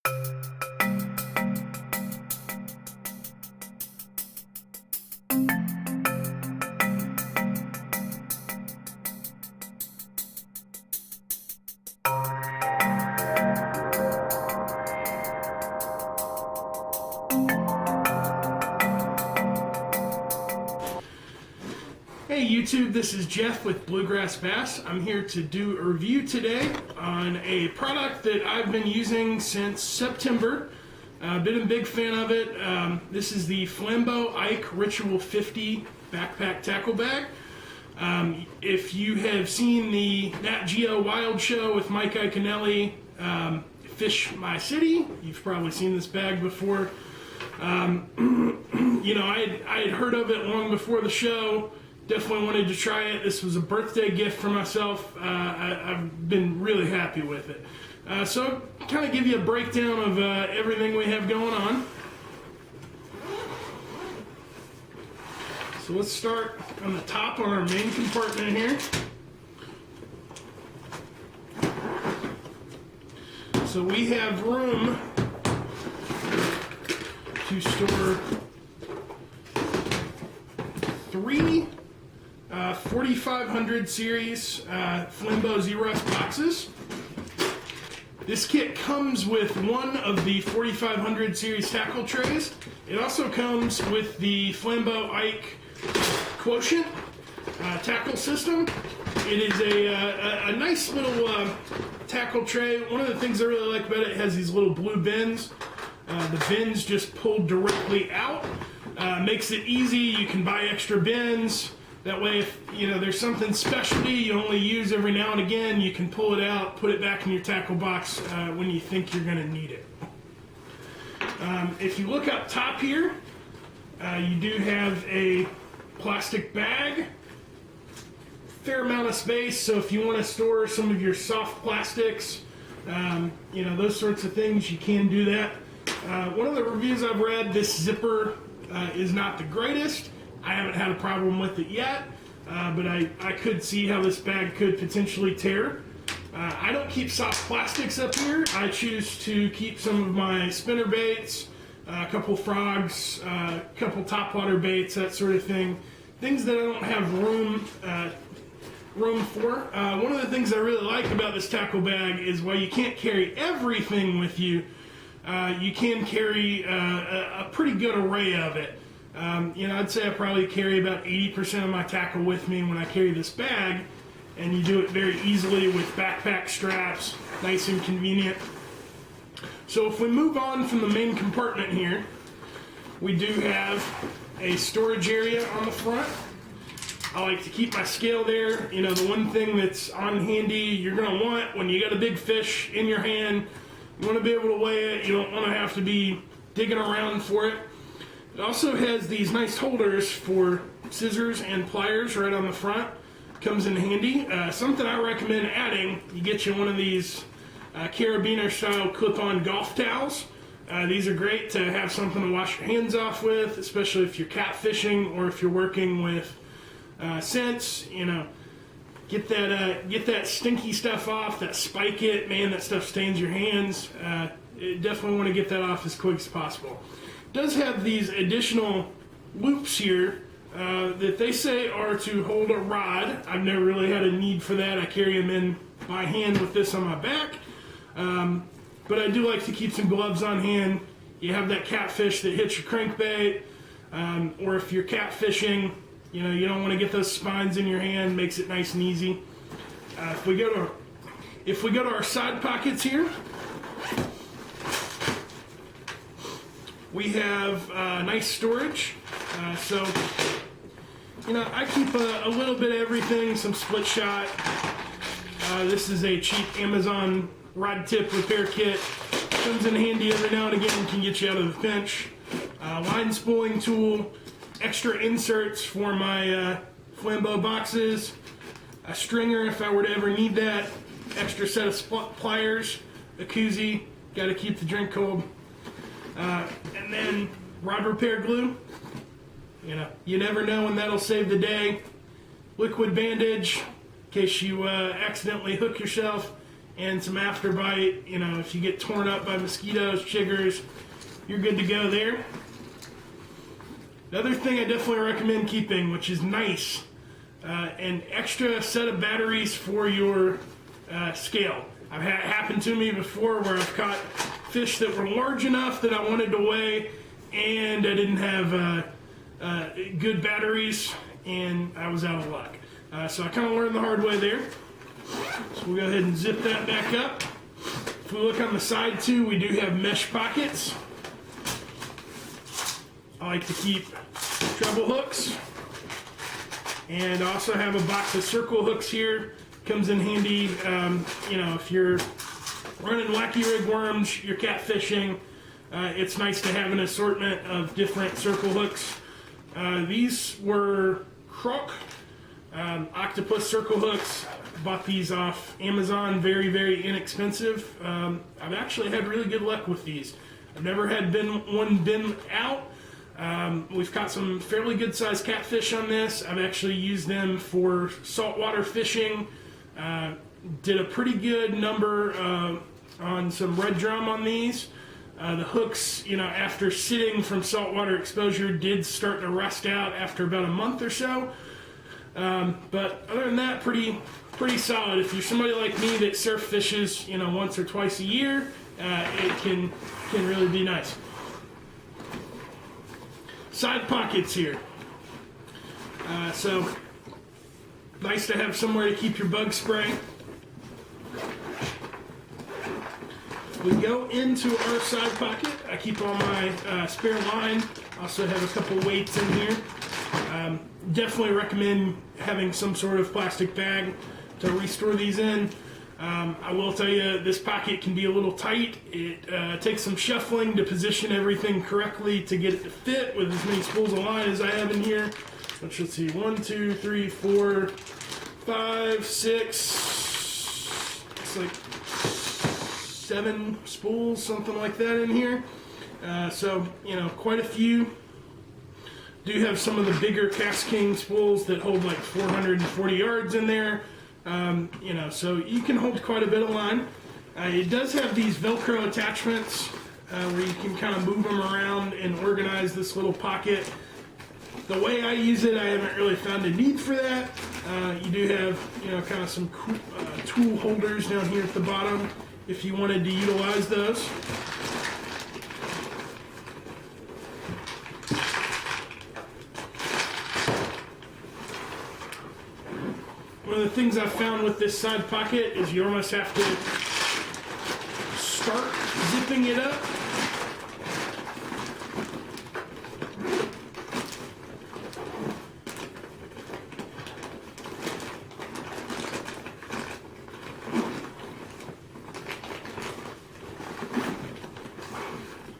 Hey YouTube, this is Jeff with BluegrassBass. I'm here to do a review today on a product that I've been using since September. Been a big fan of it. This is the Flambeau Ike Ritual 50 backpack tackle bag. If you have seen the Nat Geo Wild Show with Mike Iaconelli, Fish My City, you've probably seen this bag before. You know, I had heard of it long before the show. Definitely wanted to try it. This was a birthday gift for myself. I've been really happy with it. So kind of give you a breakdown of everything we have going on. So let's start on the top on our main compartment here. So we have room to store 3 4500 series Flambeau Ike boxes. This kit comes with one of the 4500 series tackle trays. It also comes with the Flambeau Ike Quotient tackle system. It is a nice little tackle tray. One of the things I really like about it has these little blue bins. The bins just pull directly out. Makes it easy. You can buy extra bins. That way, if you know there's something specialty you only use every now and again, you can pull it out, put it back in your tackle box when you think you're going to need it. If you look up top here, you do have a plastic bag, fair amount of space. So if you want to store some of your soft plastics, you know, those sorts of things, you can do that. One of the reviews I've read, this zipper is not the greatest. I haven't had a problem with it yet, but I could see how this bag could potentially tear. I don't keep soft plastics up here. I choose to keep some of my spinner baits, a couple frogs, a couple topwater baits, that sort of thing. Things that I don't have room for. One of the things I really like about this tackle bag is while you can't carry everything with you, you can carry a pretty good array of it. You know, I'd say I probably carry about 80% of my tackle with me when I carry this bag, and you do it very easily with backpack straps, nice and convenient. So if we move on from the main compartment here, we do have a storage area on the front. I like to keep my scale there. You know, the one thing that's on handy you're going to want when you got a big fish in your hand, you want to be able to weigh it. You don't want to have to be digging around for it. It also has these nice holders for scissors and pliers right on the front. Comes in handy. Something I recommend adding, you get you one of these carabiner style clip-on golf towels. These are great to have something to wash your hands off with, especially if you're catfishing or if you're working with scents. You know, get that stinky stuff off, that spike it, man, that stuff stains your hands. Definitely want to get that off as quick as possible. Does have these additional loops here that they say are to hold a rod. I've never really had a need for that. I carry them in by hand with this on my back. But I do like to keep some gloves on hand. You have that catfish that hits your crankbait, or if you're catfishing, you know, you don't want to get those spines in your hand. Makes it nice and easy. If we go to our side pockets here, we have nice storage. So, you know, I keep a little bit of everything, some split shot. This is a cheap Amazon rod tip repair kit. Comes in handy every now and again, can get you out of the pinch. Line spooling tool, extra inserts for my Flambeau boxes, a stringer if I were to ever need that, extra set of pliers, a koozie, got to keep the drink cold. And then rod repair glue. You know, you never know when that'll save the day. Liquid bandage in case you accidentally hook yourself, and some afterbite. You know, if you get torn up by mosquitoes, chiggers, you're good to go there. The other thing I definitely recommend keeping, which is nice, an extra set of batteries for your scale. I've had it happen to me before where I've caught fish that were large enough that I wanted to weigh, and I didn't have good batteries, and I was out of luck. So I kind of learned the hard way there. So we'll go ahead and zip that back up. If we look on the side too, we do have mesh pockets. I like to keep treble hooks, and I also have a box of circle hooks here. Comes in handy, you know, if you're running wacky rig worms, you're catfishing. It's nice to have an assortment of different circle hooks. These were Croc octopus circle hooks. Bought these off Amazon, very, very inexpensive. I've actually had really good luck with these. I've never had one bin out. We've caught some fairly good sized catfish on this. I've actually used them for saltwater fishing. Did a pretty good number on some red drum on these. The hooks, you know, after sitting from saltwater exposure, did start to rust out after about a month or so. But other than that, pretty solid. If you're somebody like me that surf fishes, you know, once or twice a year, it can really be nice. Side pockets here. So nice to have somewhere to keep your bug spray. We go into our side pocket. I keep all my spare line. Also have a couple weights in here. Definitely recommend having some sort of plastic bag to restore these in. I will tell you, this pocket can be a little tight. It takes some shuffling to position everything correctly to get it to fit with as many spools of line as I have in here. Which, let's see, 1, 2, 3, 4, 5, 6, it's like 7 spools, something like that in here. So, you know, quite a few. Do have some of the bigger Cast King spools that hold like 440 yards in there. You know, so you can hold quite a bit of line. It does have these Velcro attachments where you can kind of move them around and organize this little pocket. The way I use it, I haven't really found a need for that. You do have, you know, kind of some cool, tool holders down here at the bottom if you wanted to utilize those. One of the things I've found with this side pocket is you almost have to start zipping it up.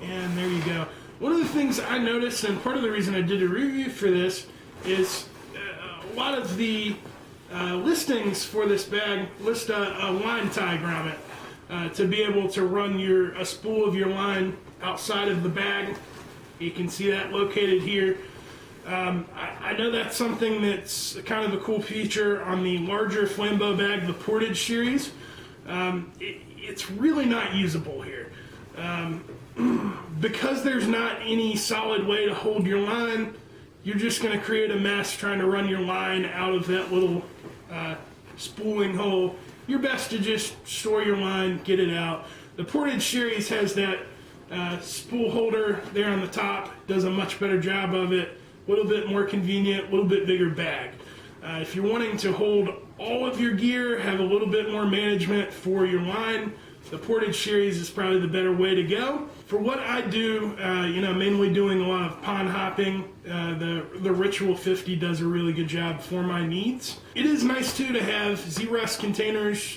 And there you go. One of the things I noticed, and part of the reason I did a review for this, is a lot of the listings for this bag list a line tie grommet to be able to run a spool of your line outside of the bag. You can see that located here. I know that's something that's kind of a cool feature on the larger Flambeau bag, the Portage series. It's really not usable here. Because there's not any solid way to hold your line, you're just going to create a mess trying to run your line out of that little spooling hole. You're best to just store your line, get it out. The Portage series has that spool holder there on the top, does a much better job of it, a little bit more convenient, a little bit bigger bag. If you're wanting to hold all of your gear, have a little bit more management for your line, the Portage series is probably the better way to go. For what I do, you know, mainly doing a lot of pond hopping, the Ritual 50 does a really good job for my needs. It is nice too to have Z-Rust containers.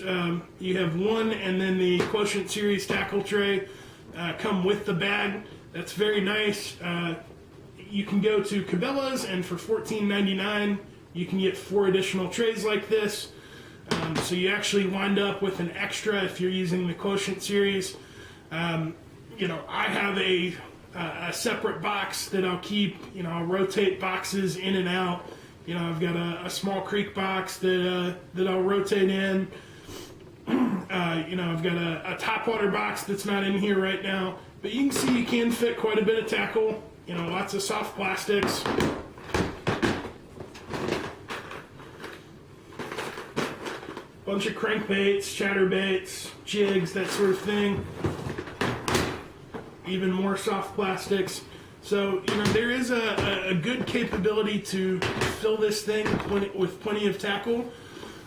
You have one, and then the Quotient series tackle tray come with the bag. That's very nice. You can go to Cabela's, and for $14.99 you can get 4 additional trays like this. So you actually wind up with an extra if you're using the Quotient series. You know, I have a separate box that I'll keep. You know, I'll rotate boxes in and out. You know, I've got a small creek box that I'll rotate in. I've got a topwater box that's not in here right now, but you can see you can fit quite a bit of tackle. Lots of soft plastics. Bunch of crankbaits, chatterbaits, jigs, that sort of thing. Even more soft plastics. So, there is a good capability to fill this thing with plenty of tackle.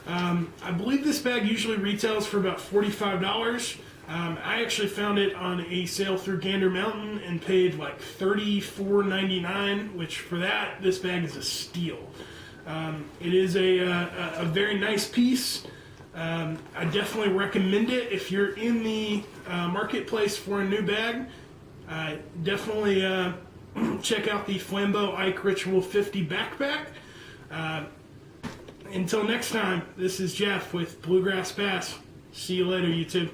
I believe this bag usually retails for about $45. I actually found it on a sale through Gander Mountain and paid like $34.99, which for that, this bag is a steal. It is a very nice piece. I definitely recommend it if you're in the marketplace for a new bag. Definitely check out the Flambeau Ike Ritual 50 backpack. Until next time, this is Jeff with Bluegrass Bass. See you later, YouTube.